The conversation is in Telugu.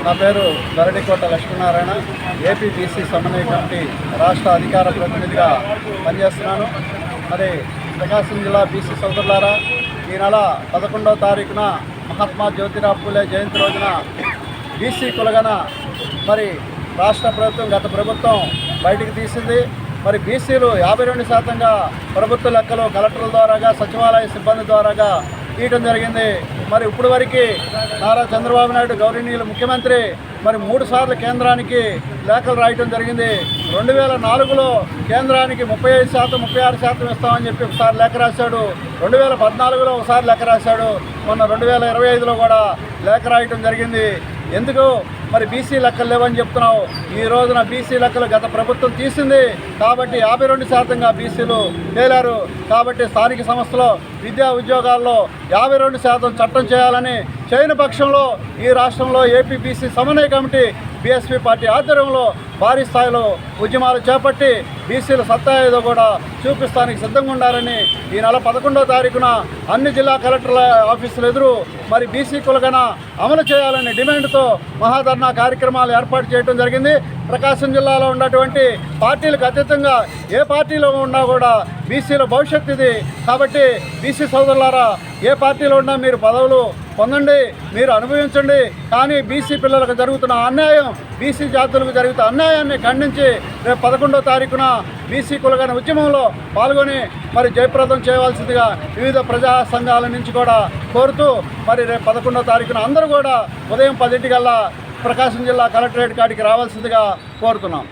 నా పేరు దరడికోట లక్ష్మీనారాయణ. ఏపీ బీసీ సమన్వయ కమిటీ రాష్ట్ర అధికార ప్రతినిధిగా పనిచేస్తున్నాను. మరి ప్రకాశం జిల్లా బీసీ సోదరులారా, ఈ నెల 11వ తారీఖున మహాత్మా జ్యోతిరావు పూలే జయంతి రోజున బీసీ కులగన మరి రాష్ట్ర ప్రభుత్వం గత ప్రభుత్వం బయటికి తీసింది. మరి బీసీలు 52% ప్రభుత్వ లెక్కలు కలెక్టర్ల ద్వారాగా సచివాలయ సిబ్బంది ద్వారాగా తీయటం జరిగింది. మరి ఇప్పుడు వరకు నారా చంద్రబాబు నాయుడు గౌరవనీయులు ముఖ్యమంత్రి మరి 3 సార్లు కేంద్రానికి లేఖలు రాయటం జరిగింది. 2004లో కేంద్రానికి 35%, 36% ఇస్తామని చెప్పి ఒకసారి లేఖ రాశాడు. 2014లో ఒకసారి లేఖ రాశాడు. మొన్న 2025లో కూడా లేఖ రాయటం జరిగింది. ఎందుకు మరి బీసీ లెక్కలు లేవని చెప్తున్నావు? ఈ రోజున బీసీ లెక్కలు గత ప్రభుత్వం తీసింది కాబట్టి 52%గా బీసీలు తేలారు. కాబట్టి స్థానిక సంస్థలో విద్యా ఉద్యోగాల్లో 52% చట్టం చేయాలని చేయని పక్షంలో ఈ రాష్ట్రంలో ఏపీ బీసీ సమన్వయ కమిటీ బీఎస్పీ పార్టీ ఆధ్వర్యంలో భారీ స్థాయిలో ఉద్యమాలు చేపట్టి బీసీల సత్తా ఏదో కూడా చూపిస్తానికి సిద్ధంగా ఉండాలని ఈ నెల 11వ తారీఖున అన్ని జిల్లా కలెక్టర్ల ఆఫీసులు ఎదురు మరి బీసీ కులగన అమలు చేయాలనే డిమాండ్తో మహాధర్నా కార్యక్రమాలు ఏర్పాటు చేయడం జరిగింది. ప్రకాశం జిల్లాలో ఉన్నటువంటి పార్టీలకు అతీతంగా ఏ పార్టీలో ఉన్నా కూడా బీసీల భవిష్యత్తు ఇది. కాబట్టి బీసీ సోదరులారా, ఏ పార్టీలో ఉన్నా మీరు పదవులు పొందండి, మీరు అనుభవించండి. కానీ బీసీ పిల్లలకు జరుగుతున్న అన్యాయం, బీసీ జాతులకు జరుగుతున్న అన్యాయాన్ని ఖండించి రేపు 11వ తారీఖున బీసీ కులగన ఉద్యమంలో పాల్గొని మరి జయప్రదం చేయవలసిందిగా వివిధ ప్రజా సంఘాల నుంచి కూడా కోరుతూ మరి రేపు 11వ తారీఖున అందరూ కూడా ఉదయం 10 గంటల ప్రకాశం జిల్లా కలెక్టరేట్ కాడికి రావాల్సిందిగా కోరుతున్నాం.